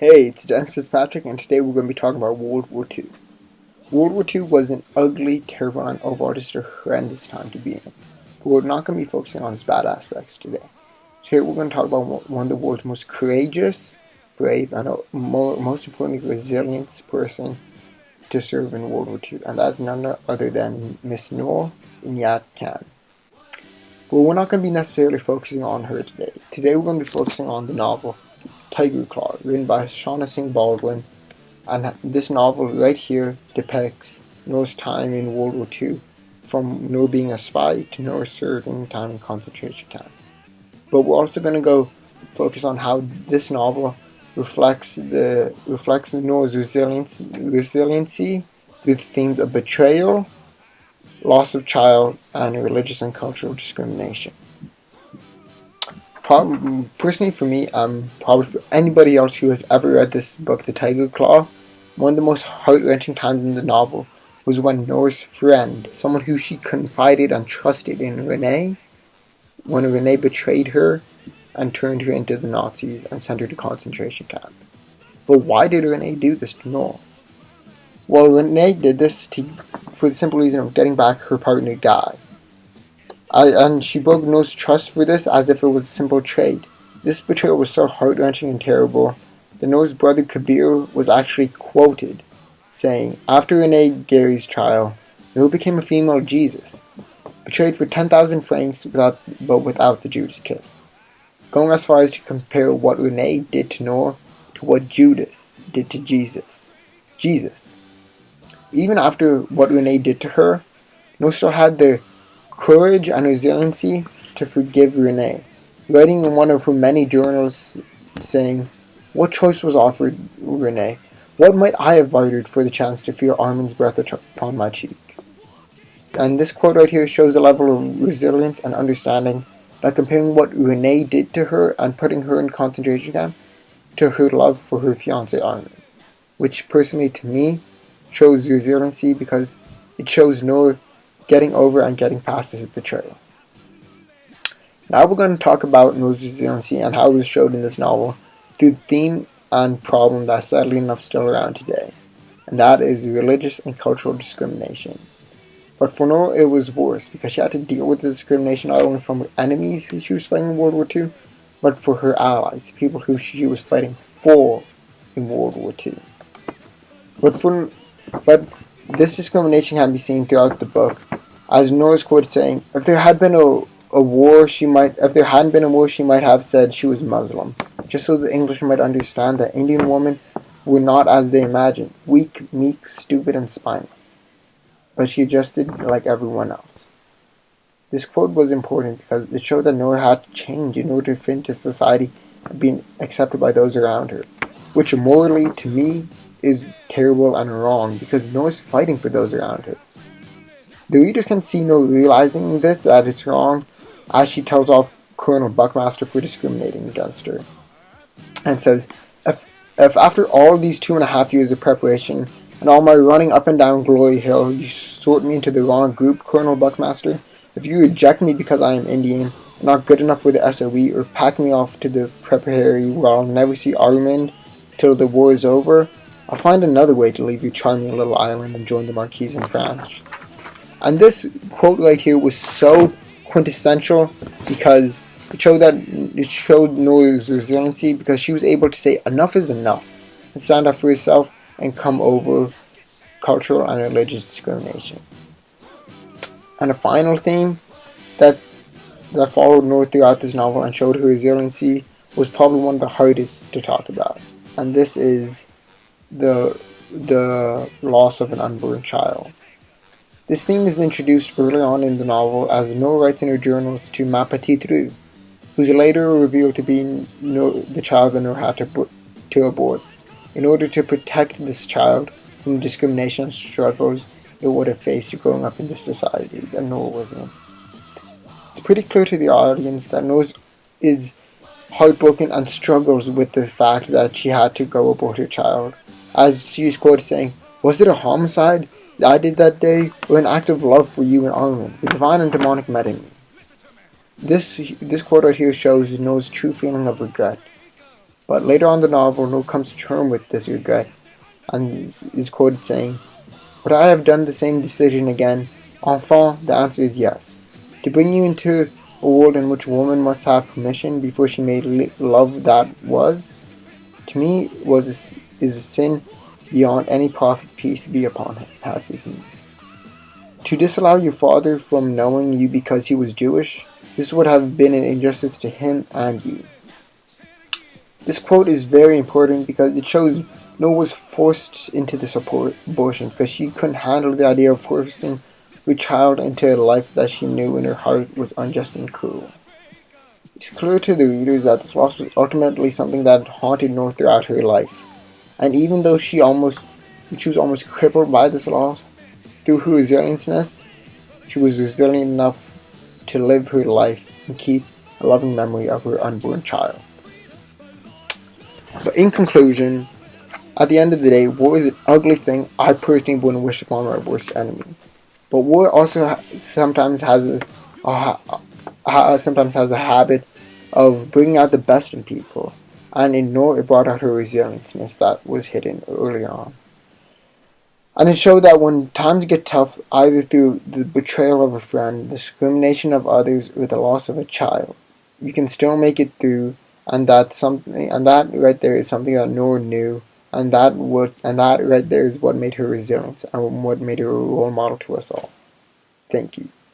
Hey, it's Dennis Fitzpatrick, and today we're going to be talking about World War II. World War II was an ugly, terrible, and overall just a horrendous time to be in. But we're not going to be focusing on its bad aspects today. Today we're going to talk about one of the world's most courageous, brave, and most importantly resilient person to serve in World War II, and that's none other than Miss Noor Inayat Khan. But we're not going to be necessarily focusing on her today. Today we're going to be focusing on the novel Tiger Claw, written by Shauna Singh Baldwin, and this novel right here depicts Noor's time in World War II, from Noor being a spy to Noor serving time in concentration camp. But we're also going to go focus on how this novel reflects Noor's resiliency through the themes of betrayal, loss of child, and religious and cultural discrimination. Personally for me, probably for anybody else who has ever read this book, The Tiger Claw, one of the most heart-wrenching times in the novel was when Noor's friend, someone who she confided and trusted in, Renee, when Renee betrayed her and turned her into the Nazis and sent her to concentration camp. But why did Renee do this to Noor? Well, Renee did this for the simple reason of getting back her partner Guy. And she broke Noor's trust for this as if it was a simple trade. This betrayal was so heart-wrenching and terrible that Noor's brother Kabir was actually quoted saying, "After Renee Gary's trial, Noor became a female Jesus, betrayed for 10,000 francs but without the Judas kiss," going as far as to compare what Renee did to Noor to what Judas did to Jesus. Even after what Renee did to her, Noor still had the courage and resiliency to forgive Renee, writing in one of her many journals saying, "What choice was offered, Renee? What might I have bartered for the chance to feel Armin's breath upon my cheek?" And this quote right here shows a level of resilience and understanding by comparing what Renee did to her and putting her in concentration camp to her love for her fiancé Armin, which personally to me shows resiliency because it shows Noor getting over and getting past his betrayal. Now we're going to talk about Noor's resiliency and how it was showed in this novel through the theme and problem that's sadly enough still around today, and that is religious and cultural discrimination. But for Noor it was worse because she had to deal with the discrimination not only from her enemies who she was fighting in World War II, but for her allies, the people who she was fighting for in World War II. But this discrimination can be seen throughout the book, as Noor is quoted saying, if there hadn't been a war, she might have said she was Muslim, just so the English might understand that Indian women were not as they imagined, weak, meek, stupid, and spineless. But she adjusted like everyone else. This quote was important because it showed that Noor had to change in order to fit into society and be accepted by those around her, which morally, to me, is terrible and wrong because Noor is fighting for those around her. The readers can see Noor realizing this, that it's wrong, as she tells off Colonel Buckmaster for discriminating against her, and says, if after all these 2.5 years of preparation and all my running up and down Glory Hill, you sort me into the wrong group, Colonel Buckmaster, if you reject me because I am Indian, not good enough for the SOE, or pack me off to the preparatory where I'll never see Armand till the war is over, I'll find another way to leave your charming little island and join the Marquis in France. And this quote right here was so quintessential because it showed Noor's resiliency because she was able to say enough is enough and stand up for herself and come over cultural and religious discrimination. And a final theme that followed Noor throughout this novel and showed her resiliency was probably one of the hardest to talk about, and this is the loss of an unborn child. This theme is introduced early on in the novel as Noor writes in her journals to Ma Petite Rue, who's later revealed to be the child that Noor had to abort, in order to protect this child from the discrimination and struggles it would have faced growing up in the society that Noor was in. It's pretty clear to the audience that Noor is heartbroken and struggles with the fact that she had to go abort her child, as she is quoted saying, "Was it a homicide I did that day, or an act of love for you and Armin? The divine and demonic met in me." This quote right here shows Noah's true feeling of regret. But later on in the novel, Noor comes to terms with this regret and is quoted saying, "Would I have done the same decision again? Enfant, the answer is yes. To bring you into a world in which a woman must have permission before she may love that was, to me, is a sin beyond any prophet, peace be upon him, had risen. To disallow your father from knowing you because he was Jewish, this would have been an injustice to him and you." This quote is very important because it shows Noah was forced into this abortion because she couldn't handle the idea of forcing her child into a life that she knew in her heart was unjust and cruel. It's clear to the readers that this loss was ultimately something that haunted Noah throughout her life, and even though she was almost crippled by this loss, through her resilience, she was resilient enough to live her life and keep a loving memory of her unborn child. But in conclusion, at the end of the day, war is an ugly thing I personally wouldn't wish upon my worst enemy. But war also sometimes has a habit of bringing out the best in people, and in Noor it brought out her resilience that was hidden early on. And it showed that when times get tough, either through the betrayal of a friend, the discrimination of others, or the loss of a child, you can still make it through, and that right there is something that Noor knew, and that right there is what made her resilient and what made her a role model to us all. Thank you.